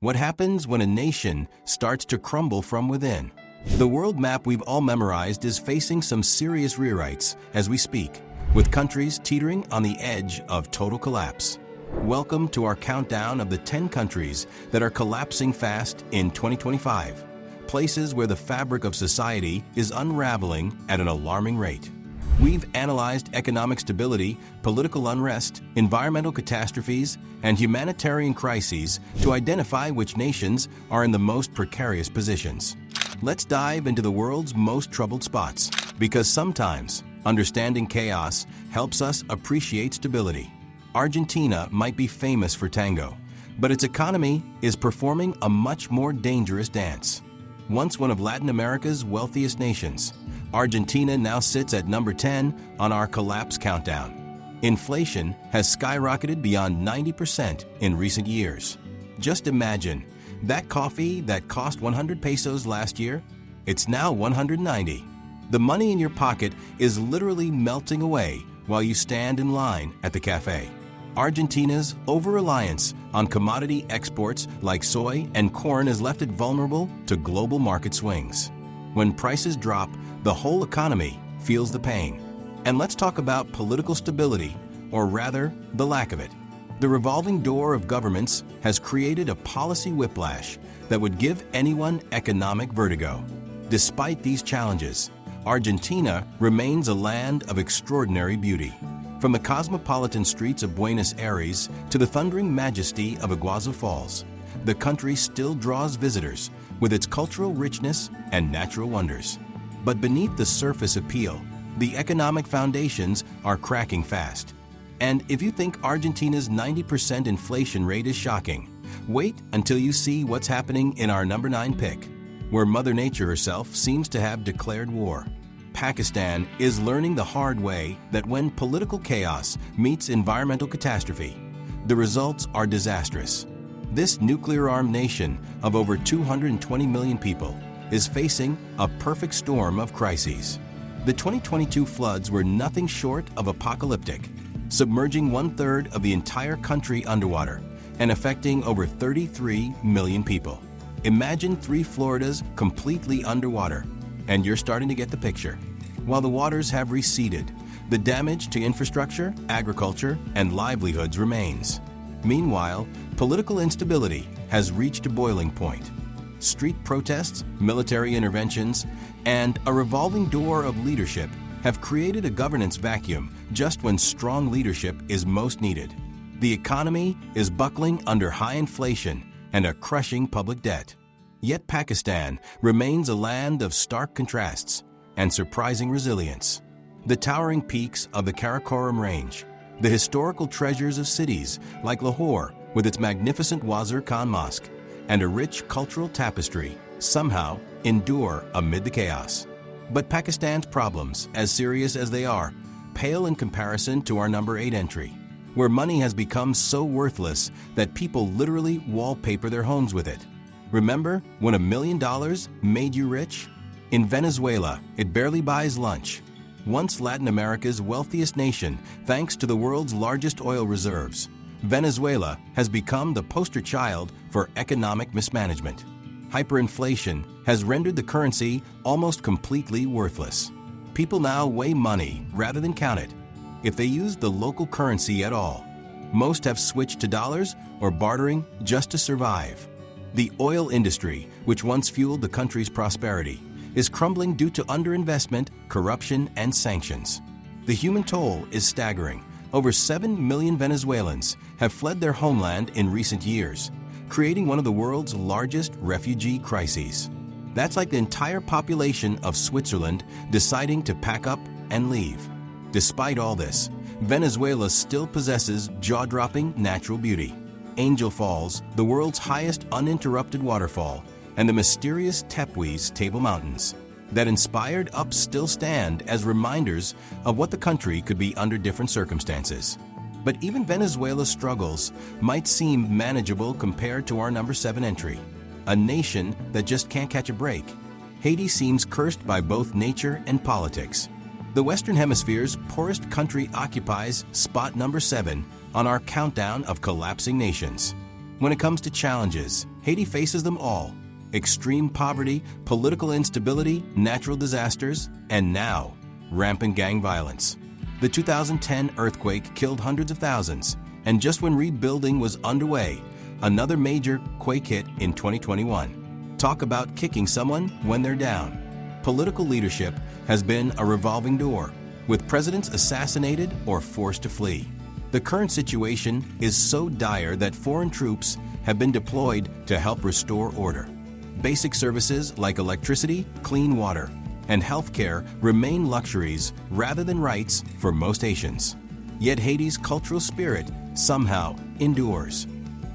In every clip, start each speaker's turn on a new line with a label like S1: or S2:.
S1: What happens when a nation starts to crumble from within? The world map we've all memorized is facing some serious rewrites as we speak, with countries teetering on the edge of total collapse. Welcome to our countdown of the 10 countries that are collapsing fast in 2025, places where the fabric of society is unraveling at an alarming rate. We've analyzed economic stability, political unrest, environmental catastrophes, and humanitarian crises to identify which nations are in the most precarious positions. Let's dive into the world's most troubled spots, because sometimes understanding chaos helps us appreciate stability. Argentina might be famous for tango, but its economy is performing a much more dangerous dance. Once one of Latin America's wealthiest nations, Argentina now sits at number 10 on our collapse countdown. Inflation has skyrocketed beyond 90% in recent years. Just imagine, that coffee that cost 100 pesos last year, it's now 190. The money in your pocket is literally melting away while you stand in line at the cafe. Argentina's over-reliance on commodity exports like soy and corn has left it vulnerable to global market swings. When prices drop, the whole economy feels the pain. And let's talk about political stability, or rather, the lack of it. The revolving door of governments has created a policy whiplash that would give anyone economic vertigo. Despite these challenges, Argentina remains a land of extraordinary beauty. From the cosmopolitan streets of Buenos Aires to the thundering majesty of Iguazu Falls, the country still draws visitors with its cultural richness and natural wonders. But beneath the surface appeal, the economic foundations are cracking fast. And if you think Argentina's 90% inflation rate is shocking, wait until you see what's happening in our number 9 pick, where Mother Nature herself seems to have declared war. Pakistan is learning the hard way that when political chaos meets environmental catastrophe, the results are disastrous. This nuclear-armed nation of over 220 million people is facing a perfect storm of crises. The 2022 floods were nothing short of apocalyptic, submerging 1/3 of the entire country underwater and affecting over 33 million people. Imagine 3 Floridas completely underwater, and you're starting to get the picture. While the waters have receded, the damage to infrastructure, agriculture, and livelihoods remains. Meanwhile, political instability has reached a boiling point. Street protests, military interventions, and a revolving door of leadership have created a governance vacuum just when strong leadership is most needed. The economy is buckling under high inflation and a crushing public debt. Yet Pakistan remains a land of stark contrasts and surprising resilience. The towering peaks of the Karakoram Range, the historical treasures of cities like Lahore with its magnificent Wazir Khan Mosque, and a rich cultural tapestry somehow endure amid the chaos. But Pakistan's problems, as serious as they are, pale in comparison to our number 8 entry, where money has become so worthless that people literally wallpaper their homes with it. Remember when $1 million made you rich? In Venezuela, it barely buys lunch. Once Latin America's wealthiest nation, thanks to the world's largest oil reserves, Venezuela has become the poster child for economic mismanagement. Hyperinflation has rendered the currency almost completely worthless. People now weigh money rather than count it, if they use the local currency at all. Most have switched to dollars or bartering just to survive. The oil industry, which once fueled the country's prosperity, is crumbling due to underinvestment, corruption, and sanctions. The human toll is staggering. Over 7 million Venezuelans have fled their homeland in recent years, creating one of the world's largest refugee crises. That's like the entire population of Switzerland deciding to pack up and leave. Despite all this, Venezuela still possesses jaw-dropping natural beauty. Angel Falls, the world's highest uninterrupted waterfall, and the mysterious Tepuis Table Mountains that inspired us still stand as reminders of what the country could be under different circumstances. But even Venezuela's struggles might seem manageable compared to our number 7 entry, a nation that just can't catch a break. Haiti seems cursed by both nature and politics. The Western Hemisphere's poorest country occupies spot number 7 on our countdown of collapsing nations. When it comes to challenges, Haiti faces them all: extreme poverty, political instability, natural disasters, and now, rampant gang violence. The 2010 earthquake killed hundreds of thousands, and just when rebuilding was underway, another major quake hit in 2021. Talk about kicking someone when they're down. Political leadership has been a revolving door, with presidents assassinated or forced to flee. The current situation is so dire that foreign troops have been deployed to help restore order. Basic services like electricity, clean water, and healthcare remain luxuries rather than rights for most Haitians. Yet Haiti's cultural spirit somehow endures.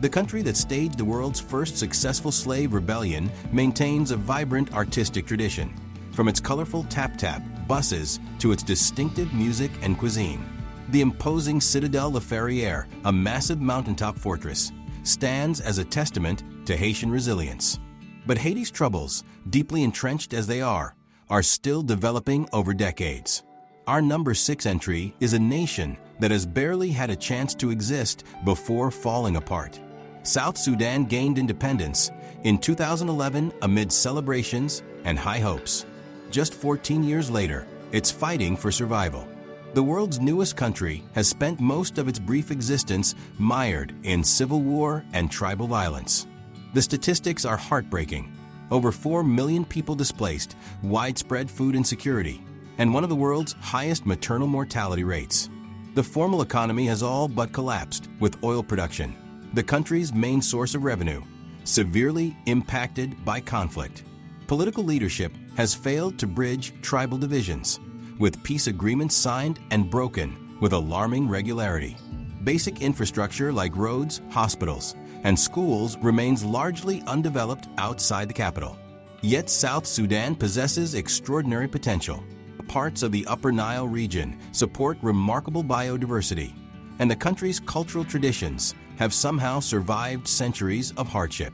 S1: The country that staged the world's first successful slave rebellion maintains a vibrant artistic tradition, from its colorful tap-tap buses to its distinctive music and cuisine. The imposing Citadelle La Ferrière, a massive mountaintop fortress, stands as a testament to Haitian resilience. But Haiti's troubles, deeply entrenched as they are still developing over decades. Our number 6 entry is a nation that has barely had a chance to exist before falling apart. South Sudan gained independence in 2011 amid celebrations and high hopes. Just 14 years later, it's fighting for survival. The world's newest country has spent most of its brief existence mired in civil war and tribal violence. The statistics are heartbreaking. Over 4 million people displaced, widespread food insecurity, and one of the world's highest maternal mortality rates. The formal economy has all but collapsed, with oil production, the country's main source of revenue, severely impacted by conflict. Political leadership has failed to bridge tribal divisions, with peace agreements signed and broken with alarming regularity. Basic infrastructure like roads, hospitals, and schools remains largely undeveloped outside the capital. Yet South Sudan possesses extraordinary potential. Parts of the Upper Nile region support remarkable biodiversity, and the country's cultural traditions have somehow survived centuries of hardship.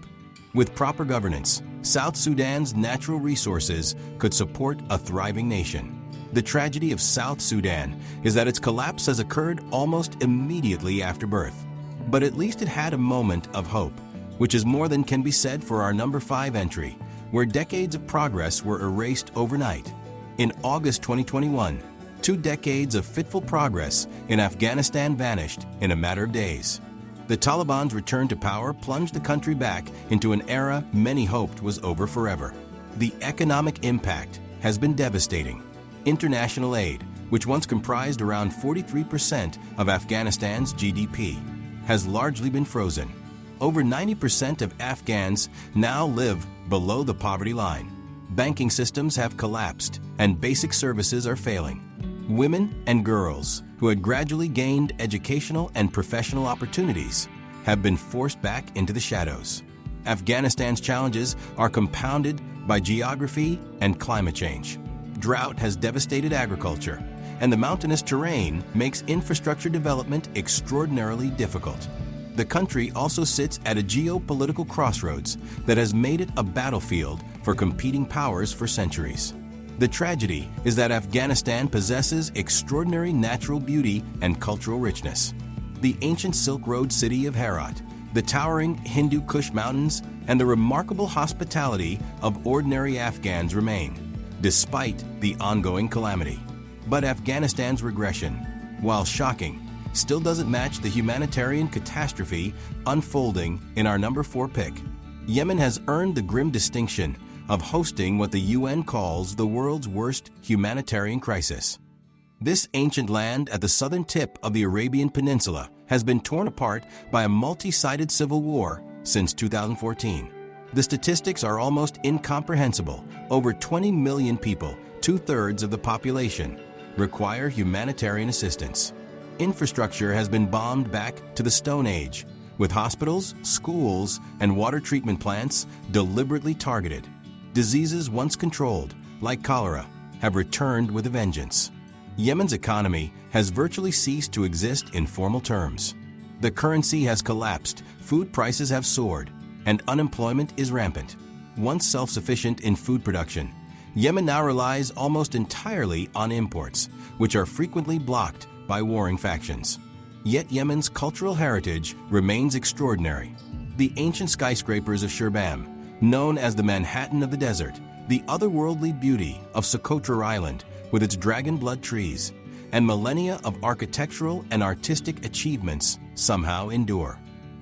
S1: With proper governance, South Sudan's natural resources could support a thriving nation. The tragedy of South Sudan is that its collapse has occurred almost immediately after birth. But at least it had a moment of hope, which is more than can be said for our number 5 entry, where decades of progress were erased overnight. In August 2021, 2 decades of fitful progress in Afghanistan vanished in a matter of days. The Taliban's return to power plunged the country back into an era many hoped was over forever. The economic impact has been devastating. International aid, which once comprised around 43% of Afghanistan's GDP, has largely been frozen. Over 90% of Afghans now live below the poverty line. Banking systems have collapsed, and basic services are failing. Women and girls who had gradually gained educational and professional opportunities have been forced back into the shadows. Afghanistan's challenges are compounded by geography and climate change. Drought has devastated agriculture, and the mountainous terrain makes infrastructure development extraordinarily difficult. The country also sits at a geopolitical crossroads that has made it a battlefield for competing powers for centuries. The tragedy is that Afghanistan possesses extraordinary natural beauty and cultural richness. The ancient Silk Road city of Herat, the towering Hindu Kush mountains, and the remarkable hospitality of ordinary Afghans remain, despite the ongoing calamity. But Afghanistan's regression, while shocking, still doesn't match the humanitarian catastrophe unfolding in our number 4 pick. Yemen has earned the grim distinction of hosting what the UN calls the world's worst humanitarian crisis. This ancient land at the southern tip of the Arabian Peninsula has been torn apart by a multi-sided civil war since 2014. The statistics are almost incomprehensible. Over 20 million people, 2/3 of the population, require humanitarian assistance. Infrastructure has been bombed back to the Stone Age, with hospitals, schools, and water treatment plants deliberately targeted. Diseases once controlled, like cholera, have returned with a vengeance. Yemen's economy has virtually ceased to exist in formal terms. The currency has collapsed, food prices have soared, and unemployment is rampant. Once self-sufficient in food production, Yemen now relies almost entirely on imports, which are frequently blocked by warring factions. Yet Yemen's cultural heritage remains extraordinary. The ancient skyscrapers of Sherbam, known as the Manhattan of the desert, the otherworldly beauty of Socotra Island with its dragon blood trees, and millennia of architectural and artistic achievements somehow endure.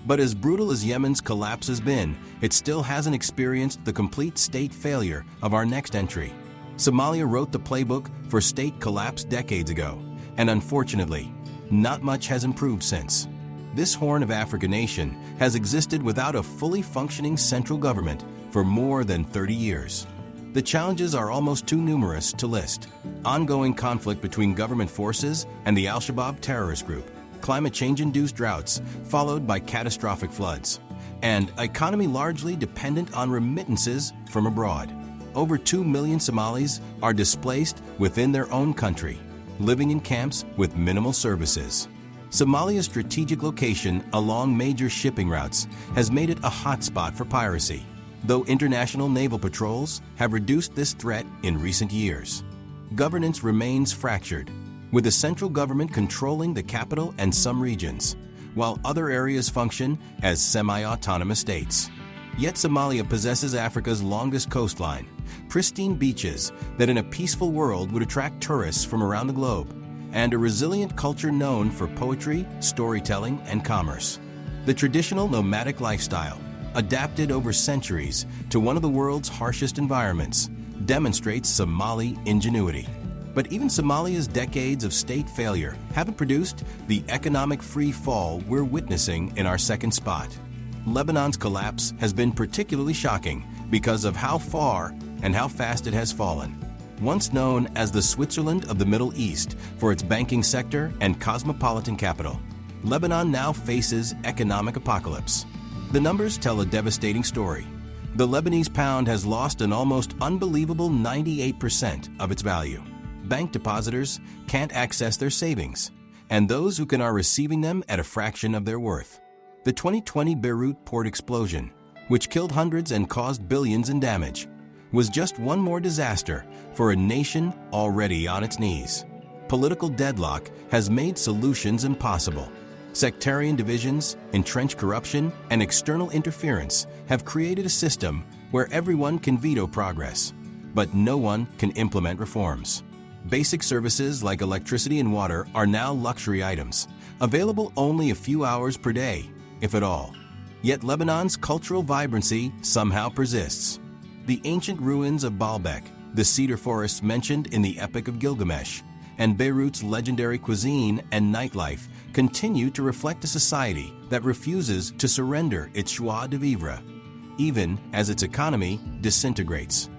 S1: But as brutal as Yemen's collapse has been, it still hasn't experienced the complete state failure of our next entry. Somalia wrote the playbook for state collapse decades ago, and unfortunately, not much has improved since. This Horn of Africa nation has existed without a fully functioning central government for more than 30 years. The challenges are almost too numerous to list. Ongoing conflict between government forces and the Al-Shabaab terrorist group, climate change-induced droughts followed by catastrophic floods, and economy largely dependent on remittances from abroad. Over 2 million Somalis are displaced within their own country, living in camps with minimal services. Somalia's strategic location along major shipping routes has made it a hotspot for piracy, though international naval patrols have reduced this threat in recent years. Governance remains fractured, with the central government controlling the capital and some regions, while other areas function as semi-autonomous states. Yet Somalia possesses Africa's longest coastline, pristine beaches that in a peaceful world would attract tourists from around the globe, and a resilient culture known for poetry, storytelling, and commerce. The traditional nomadic lifestyle, adapted over centuries to one of the world's harshest environments, demonstrates Somali ingenuity. But even Somalia's decades of state failure haven't produced the economic free fall we're witnessing in our second spot. Lebanon's collapse has been particularly shocking because of how far and how fast it has fallen. Once known as the Switzerland of the Middle East for its banking sector and cosmopolitan capital, Lebanon now faces economic apocalypse. The numbers tell a devastating story. The Lebanese pound has lost an almost unbelievable 98% of its value. Bank depositors can't access their savings, and those who can are receiving them at a fraction of their worth. The 2020 Beirut port explosion, which killed hundreds and caused billions in damage, was just one more disaster for a nation already on its knees. Political deadlock has made solutions impossible. Sectarian divisions, entrenched corruption, and external interference have created a system where everyone can veto progress, but no one can implement reforms. Basic services like electricity and water are now luxury items, available only a few hours per day, if at all. Yet Lebanon's cultural vibrancy somehow persists. The ancient ruins of Baalbek, the cedar forests mentioned in the Epic of Gilgamesh, and Beirut's legendary cuisine and nightlife continue to reflect a society that refuses to surrender its joie de vivre, even as its economy disintegrates.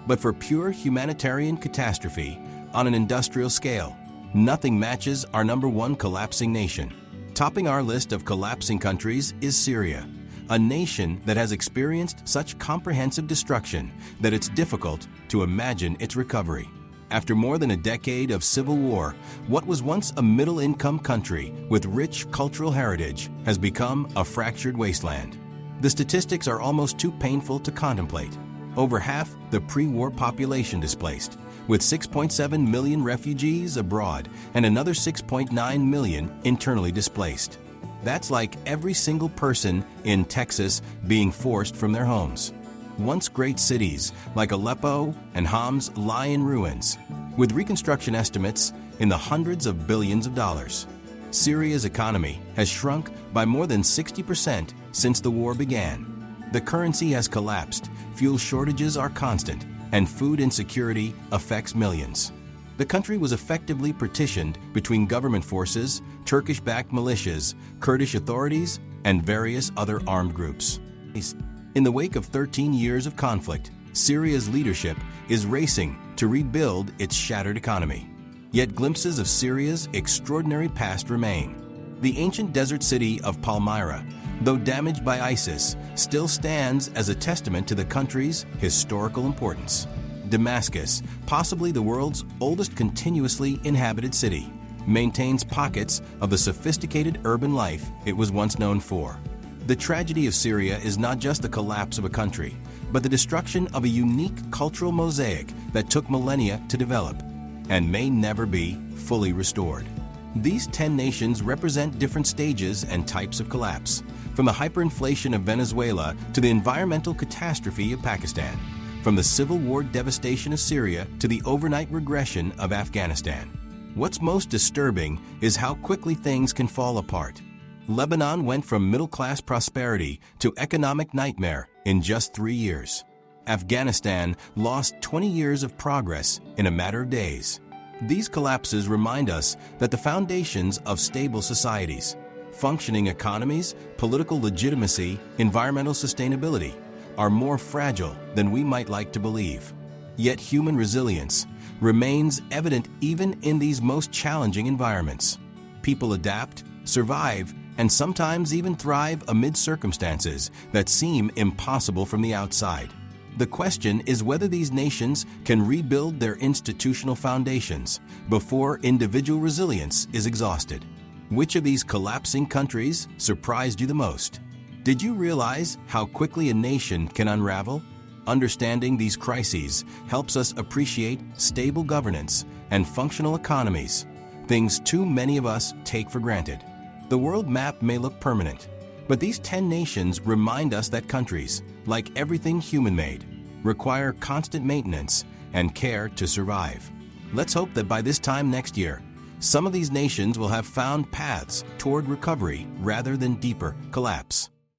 S1: But for pure humanitarian catastrophe on an industrial scale, nothing matches our #1 collapsing nation. Topping our list of collapsing countries is Syria, a nation that has experienced such comprehensive destruction that it's difficult to imagine its recovery. After more than a decade of civil war, what was once a middle-income country with rich cultural heritage has become a fractured wasteland. The statistics are almost too painful to contemplate. Over half the pre-war population displaced, with 6.7 million refugees abroad and another 6.9 million internally displaced. That's like every single person in Texas being forced from their homes. Once great cities like Aleppo and Homs lie in ruins, with reconstruction estimates in the hundreds of billions of dollars. Syria's economy has shrunk by more than 60% since the war began. The currency has collapsed, fuel shortages are constant, and food insecurity affects millions. The country was effectively partitioned between government forces, Turkish-backed militias, Kurdish authorities, and various other armed groups. In the wake of 13 years of conflict, Syria's leadership is racing to rebuild its shattered economy. Yet glimpses of Syria's extraordinary past remain. The ancient desert city of Palmyra, though damaged by ISIS, still stands as a testament to the country's historical importance. Damascus, possibly the world's oldest continuously inhabited city, maintains pockets of the sophisticated urban life it was once known for. The tragedy of Syria is not just the collapse of a country, but the destruction of a unique cultural mosaic that took millennia to develop and may never be fully restored. These 10 nations represent different stages and types of collapse, From the hyperinflation of Venezuela to the environmental catastrophe of Pakistan, from the civil war devastation of Syria to the overnight regression of Afghanistan. What's most disturbing is how quickly things can fall apart. Lebanon went from middle-class prosperity to economic nightmare in just 3 years. Afghanistan lost 20 years of progress in a matter of days. These collapses remind us that the foundations of stable societies, functioning economies, political legitimacy, environmental sustainability, are more fragile than we might like to believe. Yet human resilience remains evident even in these most challenging environments. People adapt, survive, and sometimes even thrive amid circumstances that seem impossible from the outside. The question is whether these nations can rebuild their institutional foundations before individual resilience is exhausted. Which of these collapsing countries surprised you the most? Did you realize how quickly a nation can unravel? Understanding these crises helps us appreciate stable governance and functional economies, things too many of us take for granted. The world map may look permanent, but these 10 nations remind us that countries, like everything human-made, require constant maintenance and care to survive. Let's hope that by this time next year, some of these nations will have found paths toward recovery rather than deeper collapse.